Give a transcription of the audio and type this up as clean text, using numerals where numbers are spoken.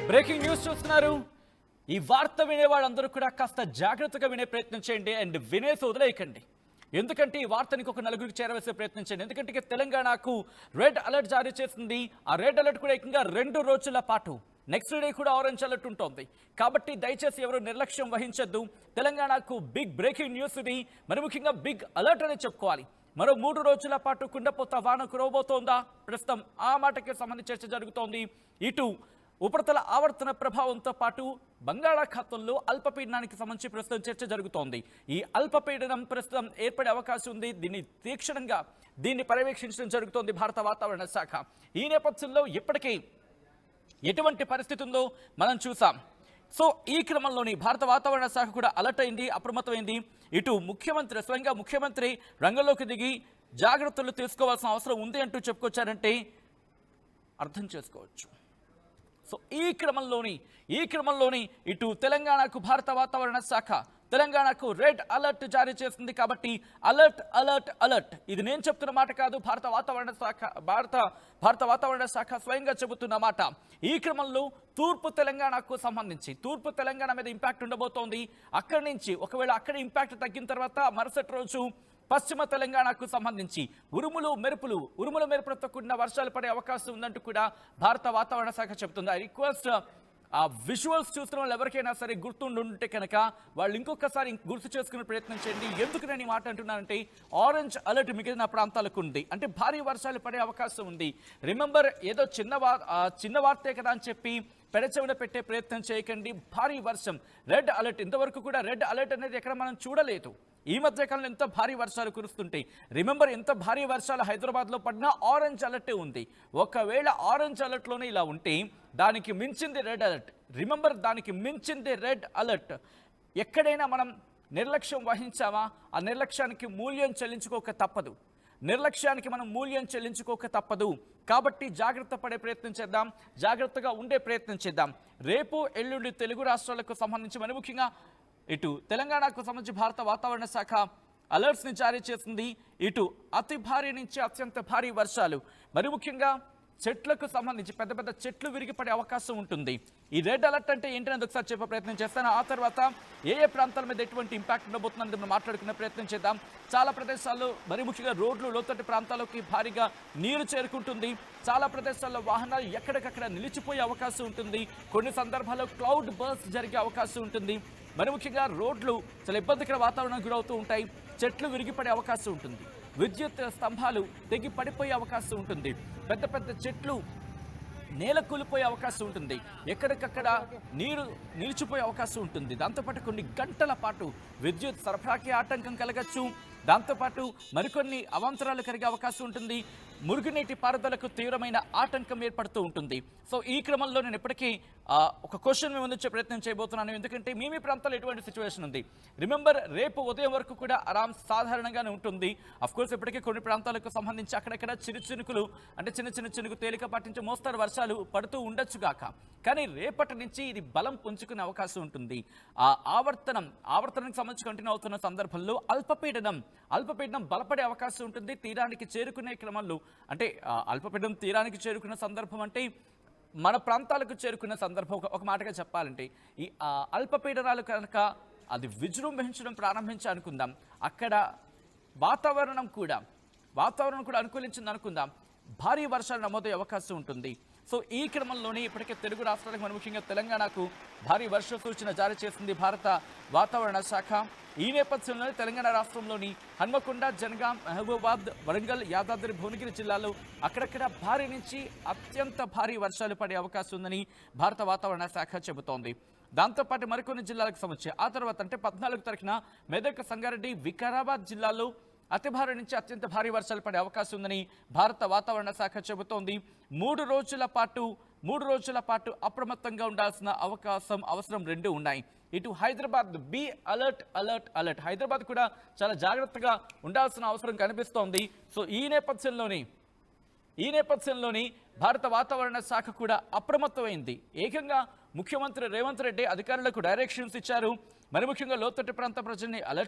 Breaking news చూస్తున్నారు. ఈ వార్త వినే వాళ్ళందరూ కూడా కాస్త జాగ్రత్తగా వినే ప్రయత్నం చేయండి అండ్ వినేసి వదిలేయకండి. ఎందుకంటే ఈ వార్తని ఒక నలుగురికి చేరవేసే ప్రయత్నం చేయండి. ఎందుకంటే తెలంగాణకు రెడ్ అలర్ట్ జారీ చేసింది. ఆ రెడ్ అలర్ట్ కూడా ఏకంగా 2 రోజుల పాటు నెక్స్ట్ డే కూడా ఆరెంజ్ అలర్ట్ ఉంటుంది. కాబట్టి దయచేసి ఎవరు నిర్లక్ష్యం వహించొద్దు. తెలంగాణకు బిగ్ బ్రేకింగ్ న్యూస్ ఇది. మరి ముఖ్యంగా బిగ్ అలర్ట్ అని చెప్పుకోవాలి. మరో 3 రోజుల పాటు కుండపోత వాన కురవబోతోందా? ప్రస్తుతం ఆ మాటకి సంబంధించి చర్చ జరుగుతోంది. ఇటు ఉపరితల ఆవర్తన ప్రభావంతో పాటు బంగాళాఖాతంలో అల్పపీడనానికి సంబంధించి ప్రస్తుతం చర్చ జరుగుతోంది. ఈ అల్పపీడనం ప్రస్తుతం ఏర్పడే అవకాశం ఉంది. దీన్ని పర్యవేక్షించడం జరుగుతోంది భారత వాతావరణ శాఖ. ఈ నేపథ్యంలో ఇప్పటికీ ఎటువంటి పరిస్థితి ఉందో మనం చూసాం. సో ఈ క్రమంలోని భారత వాతావరణ శాఖ కూడా అలర్ట్ అయింది, అప్రమత్తమైంది. ఇటు స్వయంగా ముఖ్యమంత్రి రంగంలోకి దిగి జాగ్రత్తలు తీసుకోవాల్సిన అవసరం ఉంది అంటూ చెప్పుకొచ్చారంటే అర్థం చేసుకోవచ్చు. సో ఈ క్రమంలోని ఇటు తెలంగాణకు భారత వాతావరణ శాఖ తెలంగాణకు రెడ్ అలర్ట్ జారీ చేస్తుంది. కాబట్టి అలర్ట్ అలర్ట్ అలర్ట్ ఇది నేను చెప్తున్న మాట కాదు, భారత వాతావరణ శాఖ స్వయంగా చెబుతున్న మాట. ఈ క్రమంలో తూర్పు తెలంగాణ మీద ఇంపాక్ట్ ఉండబోతోంది. అక్కడి నుంచి ఒకవేళ అక్కడ ఇంపాక్ట్ తగ్గిన తర్వాత మరుసటి రోజు పశ్చిమ తెలంగాణకు సంబంధించి ఉరుములు మెరుపులతో కూడిన వర్షాలు పడే అవకాశం ఉందంటూ కూడా భారత వాతావరణ శాఖ చెబుతుంది. ఐ రిక్వెస్ట్ ఆ విజువల్స్ చూస్తున్న వాళ్ళు ఎవరికైనా సరే గుర్తుండుంటే కనుక వాళ్ళు ఇంకొకసారి గుర్తు చేసుకునే ప్రయత్నం చేయండి. ఎందుకు నేను ఈ మాట అంటున్నానంటే ఆరెంజ్ అలర్ట్ మిగిలిన ప్రాంతాలకు ఉంది, అంటే భారీ వర్షాలు పడే అవకాశం ఉంది. రిమెంబర్ ఏదో చిన్న వార్తే కదా అని చెప్పి పెడచెవిన పెట్టే ప్రయత్నం చేయకండి. భారీ వర్షం, రెడ్ అలర్ట్, ఇంతవరకు కూడా రెడ్ అలర్ట్ అనేది ఎక్కడ మనం చూడలేదు. ఈ మధ్యకాలంలో ఎంత భారీ వర్షాలు కురుస్తుంటాయి. రిమెంబర్ ఎంత భారీ వర్షాలు హైదరాబాద్లో పడినా ఆరెంజ్ అలర్టే ఉంది. ఒకవేళ ఆరెంజ్ అలర్ట్లోనే ఇలా ఉంటే దానికి మించింది రెడ్ అలర్ట్. రిమెంబర్, దానికి మించింది రెడ్ అలర్ట్. ఎక్కడైనా మనం నిర్లక్ష్యం వహించామా ఆ నిర్లక్ష్యానికి మూల్యం చెల్లించుకోక తప్పదు. కాబట్టి జాగ్రత్తగా ఉండే ప్రయత్నం చేద్దాం. రేపు ఎల్లుండి తెలుగు రాష్ట్రాలకు సంబంధించి మరి ముఖ్యంగా ఇటు తెలంగాణకు సంబంధించి భారత వాతావరణ శాఖ అలర్ట్స్ని జారీ చేసింది. ఇటు అతి భారీ నుంచి అత్యంత భారీ వర్షాలు, మరి ముఖ్యంగా చెట్లకు సంబంధించి పెద్ద చెట్లు విరిగిపడే అవకాశం ఉంటుంది. ఈ రెడ్ అలర్ట్ అంటే ఏంటనేది ఒకసారి చెప్పే ప్రయత్నం చేస్తాను. ఆ తర్వాత ఏ ప్రాంతాల మీద ఎటువంటి ఇంపాక్ట్ ఉండబోతుందని మనం మాట్లాడుకునే ప్రయత్నం చేద్దాం. చాలా ప్రదేశాల్లో మరి ముఖ్యంగా రోడ్లు, లోతట్టు ప్రాంతాల్లోకి భారీగా నీరు చేరుకుంటుంది. చాలా ప్రదేశాల్లో వాహనాలు ఎక్కడికక్కడ నిలిచిపోయే అవకాశం ఉంటుంది. కొన్ని సందర్భాల్లో క్లౌడ్ బర్స్ట్ జరిగే అవకాశం ఉంటుంది. మరి ముఖ్యంగా రోడ్లు చాలా ఇబ్బందికర వాతావరణం గురవుతూ ఉంటాయి. చెట్లు విరిగిపడే అవకాశం ఉంటుంది. విద్యుత్ స్తంభాలు తెగి పడిపోయే అవకాశం ఉంటుంది. పెద్ద చెట్లు నేల కూలిపోయే అవకాశం ఉంటుంది. ఎక్కడికక్కడ నీరు నిలిచిపోయే అవకాశం ఉంటుంది. దాంతోపాటు కొన్ని గంటల పాటు విద్యుత్ సరఫరాకి ఆటంకం కలగచ్చు. దాంతోపాటు మరికొన్ని అవాంతరాలు కలిగే అవకాశం ఉంటుంది. మురుగునీటి పారుదలకు తీవ్రమైన ఆటంకం ఏర్పడుతూ ఉంటుంది. సో ఈ క్రమంలో నేను ఇప్పటికీ ఒక క్వశ్చన్ మీ ముందు ప్రయత్నం చేయబోతున్నాను. ఎందుకంటే మీ ప్రాంతాల్లో ఎటువంటి సిచ్యువేషన్ ఉంది? రిమెంబర్, రేపు ఉదయం వరకు కూడా సాధారణంగానే ఉంటుంది. అఫ్కోర్స్ ఇప్పటికీ కొన్ని ప్రాంతాలకు సంబంధించి అక్కడక్కడ చిన్న చినుకు తేలికపాటి నుంచి మోస్తారు వర్షాలు పడుతూ ఉండొచ్చుగాక. కానీ రేపటి నుంచి ఇది బలం పుంజుకునే అవకాశం ఉంటుంది. ఆ ఆవర్తనానికి సంబంధించి కంటిన్యూ అవుతున్న సందర్భంలో అల్పపీడనం బలపడే అవకాశం ఉంటుంది. తీరానికి చేరుకునే క్రమంలో, అంటే అల్పపీడనం తీరానికి చేరుకున్న సందర్భం అంటే మన ప్రాంతాలకు చేరుకున్న సందర్భం. ఒక మాటగా చెప్పాలంటే ఈ అల్పపీడనాలు కనుక అది విజృంభించడం ప్రారంభించి అనుకుందాం, అక్కడ వాతావరణం కూడా అనుకూలించింది అనుకుందాం, భారీ వర్షాలు నమోదయ్యే అవకాశం ఉంటుంది. సో ఈ క్రమంలోనే ఇప్పటికే తెలుగు రాష్ట్రాలకు మరి ముఖ్యంగా తెలంగాణకు భారీ వర్ష సూచన జారీ చేసింది భారత వాతావరణ శాఖ. ఈ నేపథ్యంలోనే తెలంగాణ రాష్ట్రంలోని హన్మకొండ, జనగాం, మహబూబాద్, వరంగల్, యాదాద్రి, భువనగిరి జిల్లాలో అక్కడక్కడ భారీ నుంచి అత్యంత భారీ వర్షాలు పడే అవకాశం ఉందని భారత వాతావరణ శాఖ చెబుతోంది. దాంతోపాటు మరికొన్ని జిల్లాలకు సంబంధించి ఆ తర్వాత అంటే 14 తారీఖున మెదక్, సంగారెడ్డి, వికారాబాద్ జిల్లాల్లో అతి భారీ నుంచి అత్యంత భారీ వర్షాలు పడే అవకాశం ఉందని భారత వాతావరణ శాఖ చెబుతోంది. 3 రోజుల పాటు అప్రమత్తంగా ఉండాల్సిన అవసరం 2 ఉన్నాయి. ఇటు హైదరాబాద్ బి అలర్ట్. హైదరాబాద్ కూడా చాలా జాగ్రత్తగా ఉండాల్సిన అవసరం కనిపిస్తోంది. సో ఈ నేపథ్యంలోని భారత వాతావరణ శాఖ కూడా అప్రమత్తమైంది. ఏకంగా ముఖ్యమంత్రి రేవంత్ రెడ్డి అధికారులకు డైరెక్షన్స్ ఇచ్చారు. మరి ముఖ్యంగా లోతట్టు ప్రాంత ప్రజల్ని అలర్ట్